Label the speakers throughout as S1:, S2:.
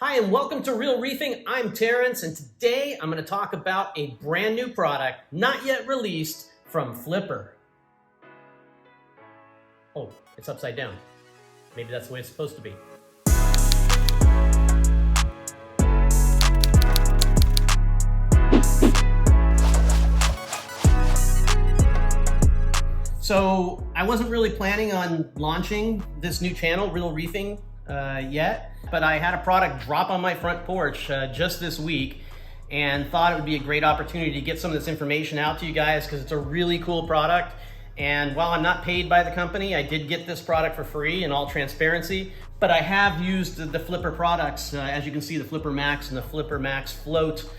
S1: Hi and welcome to Real Reefing. I'm Terence and today I'm going to talk about a brand new product not yet released from Flipper. Oh, it's upside down. Maybe that's the way it's supposed to be. So I wasn't really planning on launching this new channel, Real Reefing, yet, but I had a product drop on my front porch just this week and thought it would be a great opportunity to get some of this information out to you guys because it's a really cool product. And while I'm not paid by the company, I did get this product for free in all transparency, but I have used the Flipper products, as you can see, the Flipper Max and the Flipper Max Float,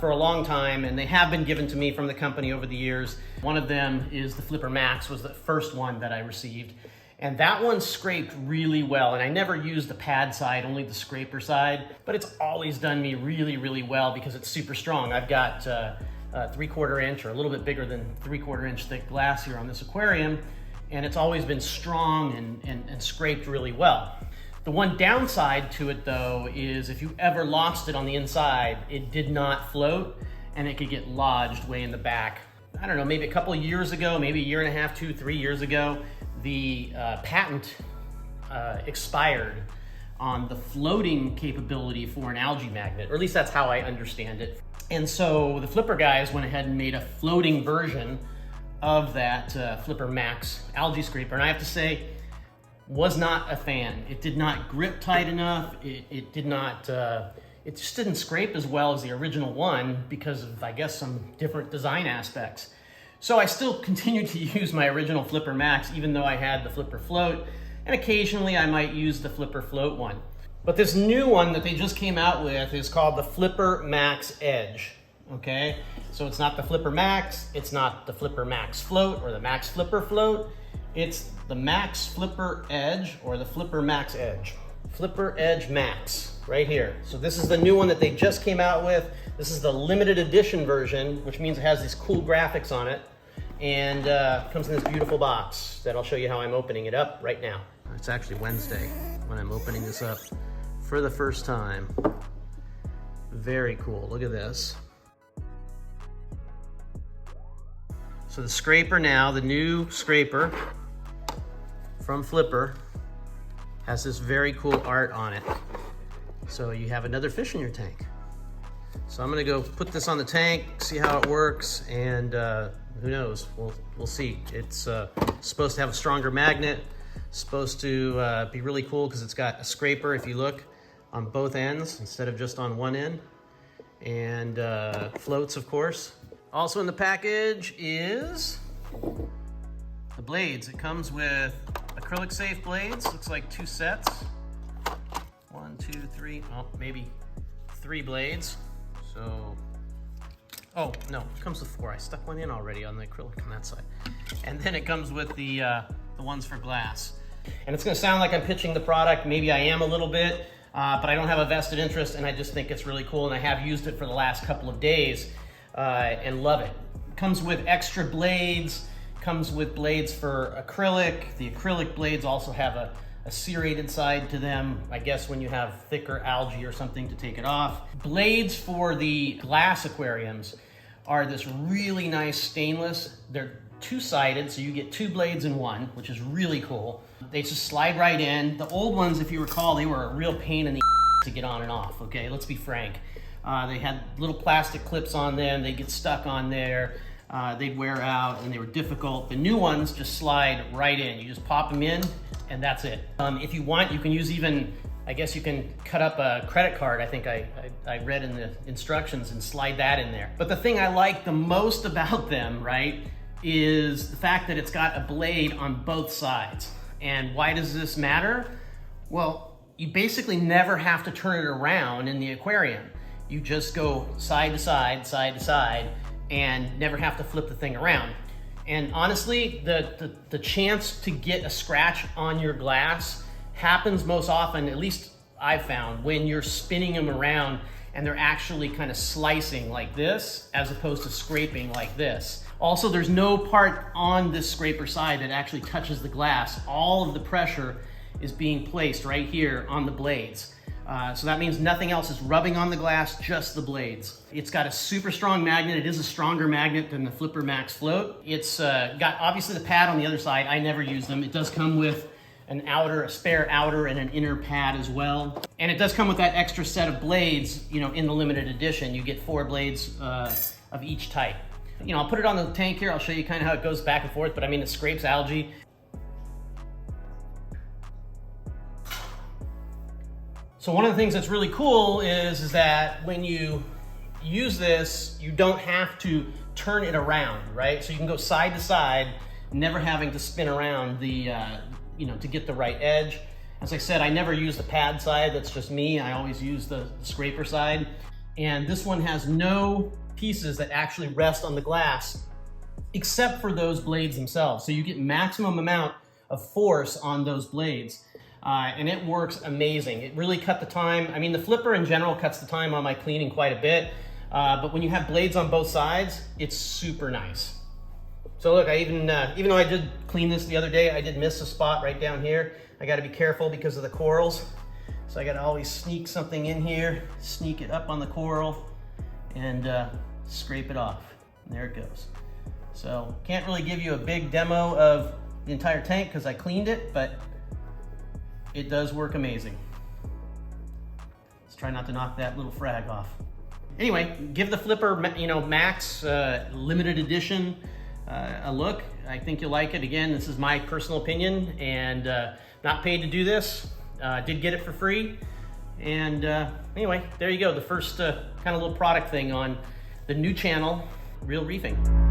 S1: for a long time, and they have been given to me from the company over the years. One of them is the Flipper Max, was the first one that I received. And that one scraped really well. And I never used the pad side, only the scraper side, but it's always done me really, really well because it's super strong. I've got a 3/4 inch or a little bit bigger than 3/4 inch thick glass here on this aquarium. And it's always been strong and scraped really well. The one downside to it though is if you ever lost it on the inside, it did not float and it could get lodged way in the back. I don't know, maybe a couple of years ago, maybe a year and a half, 2-3 years ago, the patent expired on the floating capability for an algae magnet, or at least that's how I understand it. And so the Flipper guys went ahead and made a floating version of that Flipper Max algae scraper. And I have to say, was not a fan. It did not grip tight enough. It did not, it just didn't scrape as well as the original one because of, I guess, some different design aspects. So I still continue to use my original Flipper Max, even though I had the Flipper Float, and occasionally I might use the Flipper Float one. But this new one that they just came out with is called the Flipper Max Edge, okay? So it's not the Flipper Max, it's not the Flipper Max Float or the Max Flipper Float, it's the Max Flipper Edge or the Flipper Max Edge. Flipper Edge Max, right here. So this is the new one that they just came out with. This is the limited edition version, which means it has these cool graphics on it. And comes in this beautiful box that I'll show you how I'm opening it up right now. It's actually Wednesday when I'm opening this up for the first time. Very cool, look at this. So the scraper now, the new scraper from Flipper, has this very cool art on it. So you have another fish in your tank. So I'm gonna go put this on the tank, see how it works, and who knows, we'll see. It's supposed to have a stronger magnet, supposed to be really cool because it's got a scraper, if you look, on both ends instead of just on one end, and floats, of course. Also in the package is the blades. It comes with acrylic safe blades, looks like 2 sets. 1, 2, 3, oh, maybe 3 blades. So, oh no, it comes with 4. I stuck one in already on the acrylic on that side. And then it comes with the ones for glass. And it's gonna sound like I'm pitching the product. Maybe I am a little bit, but I don't have a vested interest and I just think it's really cool and I have used it for the last couple of days and love it. Comes with extra blades, comes with blades for acrylic. The acrylic blades also have a serrated side to them, I guess when you have thicker algae or something to take it off. Blades for the glass aquariums are this really nice stainless. They're 2-sided, so you get 2 blades in one, which is really cool. They just slide right in. The old ones, if you recall, they were a real pain in the to get on and off, okay? Let's be frank. They had little plastic clips on them. They get stuck on there. They'd wear out and they were difficult. The new ones just slide right in. You just pop them in and that's it. If you want, you can use even, I guess you can cut up a credit card, I think I read in the instructions, and slide that in there. But the thing I like the most about them, right, is the fact that it's got a blade on both sides. And why does this matter? Well, you basically never have to turn it around in the aquarium. You just go side to side, side to side, and never have to flip the thing around. And honestly, the chance to get a scratch on your glass happens most often, at least I've found, when you're spinning them around and they're actually kind of slicing like this, as opposed to scraping like this. Also, there's no part on this scraper side that actually touches the glass. All of the pressure is being placed right here on the blades. So that means nothing else is rubbing on the glass, just the blades. It's got a super strong magnet. It is a stronger magnet than the Flipper Max Float. It's got obviously the pad on the other side. I never use them. It does come with an outer, a spare outer and an inner pad as well. And it does come with that extra set of blades, you know, in the limited edition. You get 4 blades of each type. You know, I'll put it on the tank here. I'll show you kind of how it goes back and forth, but I mean, it scrapes algae. So one of the things that's really cool is that when you use this, you don't have to turn it around, right? So you can go side to side, never having to spin around the, you know, to get the right edge. As I said, I never use the pad side. That's just me. I always use the scraper side. And this one has no pieces that actually rest on the glass, except for those blades themselves. So you get maximum amount of force on those blades. And it works amazing. It really cut the time. I mean, the Flipper in general cuts the time on my cleaning quite a bit, but when you have blades on both sides, it's super nice. So look, I even though I did clean this the other day, I did miss a spot right down here. I gotta be careful because of the corals. So I gotta always sneak something in here, sneak it up on the coral, and scrape it off. And there it goes. So can't really give you a big demo of the entire tank because I cleaned it, but it does work amazing. Let's try not to knock that little frag off. Anyway, give the Flipper, you know, Max limited edition a look. I think you'll like it. Again, this is my personal opinion, and not paid to do this. Did get it for free. And anyway, there you go. The first kind of little product thing on the new channel, Real Reefing.